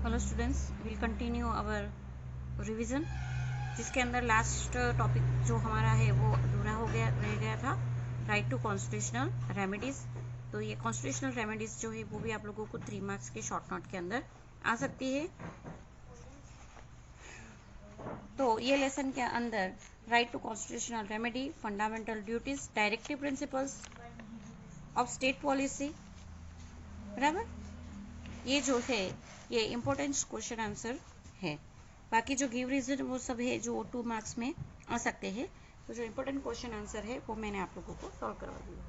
Hello students, will continue our revision, जिसके अंदर last topic जो हमारा है वो अधूरा रह गया था, राइट टू कॉन्स्टिट्यूशनल रेमेडीज। तो ये कॉन्स्टिट्यूशनल रेमेडीज जो है वो भी आप लोगों को 3 मार्क्स के शॉर्ट नोट के अंदर आ सकती है। तो ये लेसन के अंदर right to constitutional remedy, fundamental duties, directive principles of state policy, बराबर, ये जो है ये इम्पोर्टेंट क्वेश्चन आंसर है। बाकी जो गिव रीजन वो सब है जो 2 मार्क्स में आ सकते हैं। तो जो इम्पोर्टेंट क्वेश्चन आंसर है वो मैंने आप लोगों को सॉल्व करवा दिया।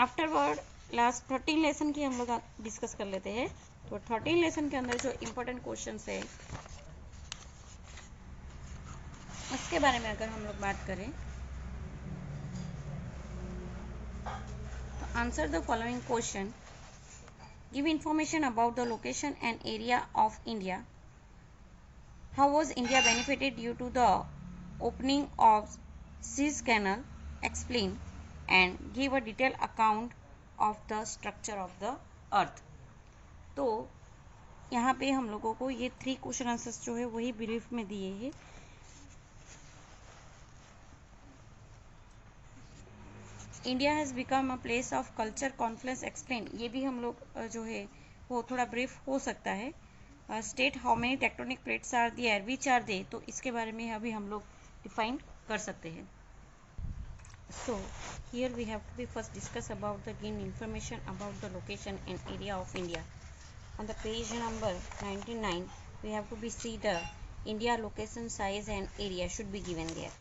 आफ्टरवर्ड लास्ट 13 लेसन की हम लोग डिस्कस कर लेते हैं। तो 13 लेसन के अंदर जो इम्पोर्टेंट क्वेश्चन है उसके बारे में अगर हम लोग बात करें तो answer the following question, give information about the location and area of India, how was India benefited due to the opening of Suez Canal, explain, and give a detailed account of the structure of the earth। तो यहाँ पे हम लोगों को ये 3 question answers जो है वही ब्रीफ में दिए हैं। India has become a place of culture Confluence, explain, ये भी हम लोग जो है वो थोड़ा ब्रीफ हो सकता है। State how many tectonic plates are there, which are they, तो इसके बारे में अभी हम लोग डिफाइन कर सकते हैं। So here we have to be first discuss about the gain information about the location and area of India. On the page number 99 we have to be see the India location size and area should be given there.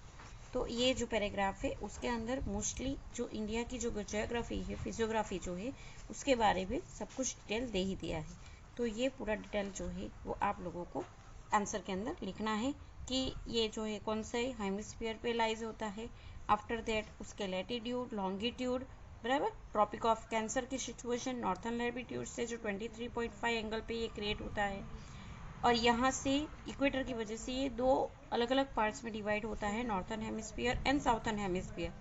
तो ये जो paragraph है उसके अंदर mostly जो India की जो geography है, फिजियोग्राफी जो है उसके बारे में सब कुछ डिटेल दे ही दिया है। तो ये पूरा डिटेल जो है वो आप लोगों को आंसर के अंदर लिखना है कि ये जो है कौन से हेमिस्फीयर पे लाइज होता है। आफ्टर दैट उसके लैटिट्यूड, लॉन्गिट्यूड, बराबर, ट्रॉपिक ऑफ कैंसर की सिचुएशन, नॉर्थन लैटिट्यूड से जो 23.5 एंगल पे ये क्रिएट होता है, और यहाँ से इक्वेटर की वजह से ये 2 अलग अलग पार्ट्स में डिवाइड होता है, northern hemisphere and southern hemisphere.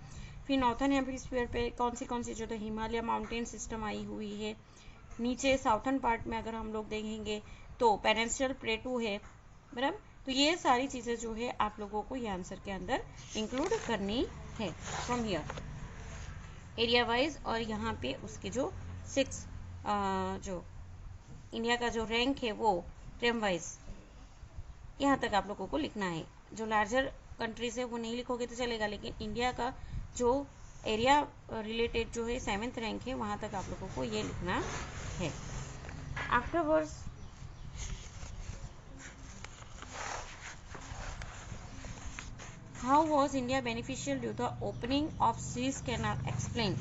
फिर नॉर्थन हेमिस्फीयर पे कौन सी जो तो हिमालय माउंटेन सिस्टम आई हुई है। नीचे साउथर्न पार्ट में अगर हम लोग देखेंगे तो पेनिनसुलर प्लेटू है, बराबर। तो ये सारी चीज़ें जो है आप लोगों को ये आंसर के अंदर इंक्लूड करनी है फ्रॉम हियर एरिया वाइज। और यहाँ पे उसके जो 6 जो इंडिया का जो रैंक है वो ट्रेम वाइज यहाँ तक आप लोगों को लिखना है। जो लार्जर कंट्रीज है वो नहीं लिखोगे तो चलेगा, लेकिन इंडिया का जो एरिया रिलेटेड जो है 7th रैंक है वहाँ तक आप लोगों को ये लिखना है। Afterwards how was India beneficial due the opening of Suez canal, explain.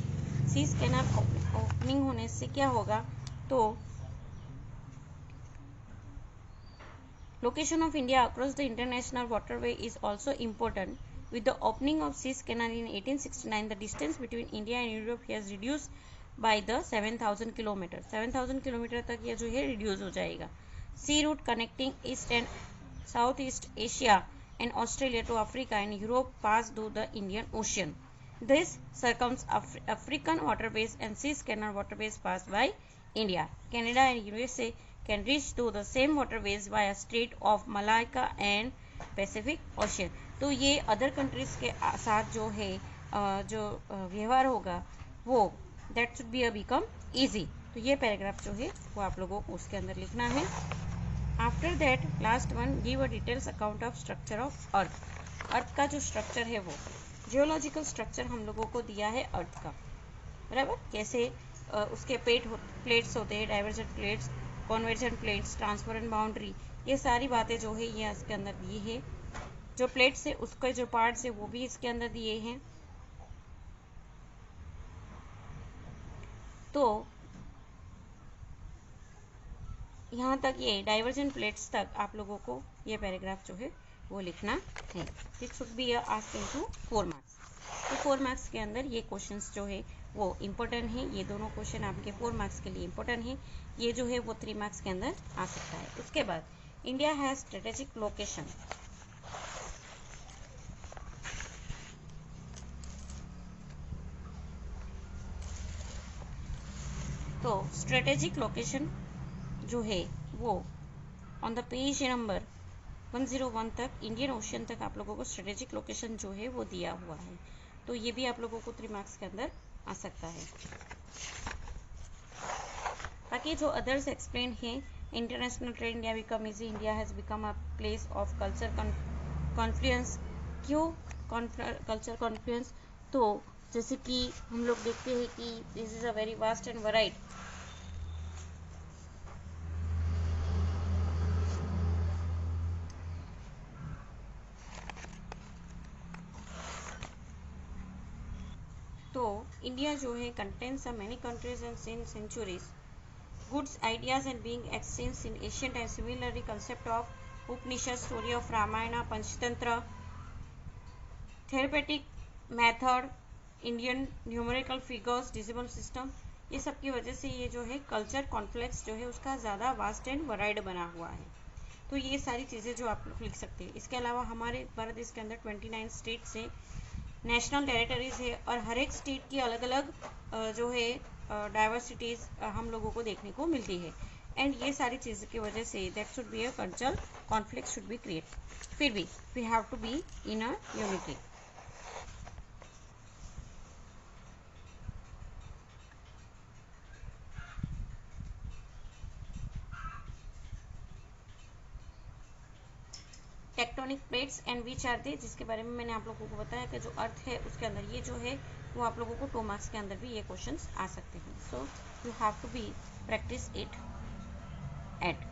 Suez canal opening होने से क्या होगा, तो location of India across the international waterway is also important. With the opening of Suez Canal in 1869, the distance between India and Europe has reduced by the 7,000 kilometers. 7,000 kilometer तक ये जो है reduce हो जाएगा. Sea route connecting East and Southeast Asia and Australia to Africa and Europe pass through the Indian Ocean. This circums African waterways and Suez Canal waterways passed by India. Canada and USA can reach to the same waterways via Strait of Malacca and Pacific Ocean. तो ये other countries के साथ जो है जो व्यवहार होगा वो that should be become easy. तो ये पैराग्राफ जो है वो आप लोगों को उसके अंदर लिखना है। After that last one, give a details account of structure of earth. Earth का जो स्ट्रक्चर है वो जियोलॉजिकल स्ट्रक्चर हम लोगों को दिया है अर्थ का, बराबर। कैसे उसके प्लेट्स होते हैं, divergent plates, convergent plates, transparent boundary, ये सारी बातें जो है ये इसके अंदर दी है। जो प्लेट्स है उसके जो पार्ट्स है वो भी इसके अंदर दिए हैं। तो यहाँ तक ये डाइवर्जेंट प्लेट्स तक आप लोगों को ये पैराग्राफ जो है वो लिखना है। This should be asking to 4 marks. तो 4 मार्क्स के अंदर ये क्वेश्चंस जो है वो इम्पोर्टेंट है। ये दोनों क्वेश्चन आपके 4 मार्क्स के लिए इम्पोर्टेंट है। ये जो है वो 3 मार्क्स के अंदर आ सकता है। उसके बाद इंडिया हैज स्ट्रेटेजिक लोकेशन। तो स्ट्रेटेजिक लोकेशन जो है वो ऑन द पेज नंबर 101 तक, इंडियन ओशियन तक आप लोगों को स्ट्रेटेजिक लोकेशन जो है वो दिया हुआ है। तो ये भी आप लोगों को 3 मार्क्स के अंदर आ सकता है। बाकी जो अदर्स एक्सप्लेन है, international trade India become easy, India has become a place of culture confluence. क्यों कल्चर कॉन्फ्लुएंस? तो जैसे कि हम लोग देखते हैं कि this is a very vast and varied तो इंडिया जो है contains a many countries and since centuries goods, ideas and being exchanged in ancient and similarly concept of Upanishad, story of Ramayana, Panchatantra, therapeutic method, Indian numerical figures, decimal system, ये सब की वजह से ये जो है कल्चर कॉन्फ्लेक्स जो है उसका ज़्यादा वास्ट एंड वराइड बना हुआ है। तो ये सारी चीज़ें जो आप लोग लिख सकते हैं। इसके अलावा हमारे भारत देश के अंदर 29 स्टेट्स हैं, नेशनल टेरिटरीज है, और हर एक स्टेट की अलग अलग जो है डाइवर्सिटीज़ हम लोगों को देखने को मिलती है। एंड ये सारी चीज़ों की वजह से that should be a cultural conflict should be create. फिर भी we have to be in a unity. Tectonic plates and which are they, जिसके बारे में मैंने आप लोगों को बताया कि जो अर्थ है उसके अंदर ये जो है वो आप लोगों को 2 मार्क्स के अंदर भी ये क्वेश्चंस आ सकते हैं। So you have to be practice it at.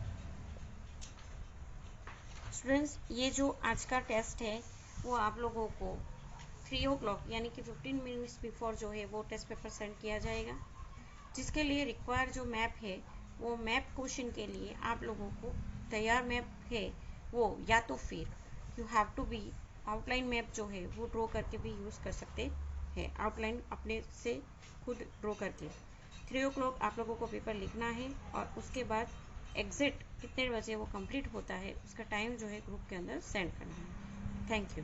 Students, ये जो आज का टेस्ट है वो आप लोगों को 3 o'clock यानी कि 15 मिनट्स बिफोर जो है वो टेस्ट पेपर सेंड किया जाएगा। जिसके लिए रिक्वायर जो मैप है वो मैप क्वेश्चन के लिए आप लोगों को तैयार मैप है वो, या तो फिर you have to be outline map जो है वो ड्रॉ करके भी यूज़ कर सकते हैं। आउटलाइन अपने से खुद ड्रॉ करके 3 o'clock आप लोगों को पेपर लिखना है, और उसके बाद एग्जिट कितने बजे वो कंप्लीट होता है उसका टाइम जो है ग्रुप के अंदर सेंड करना है। Thank you.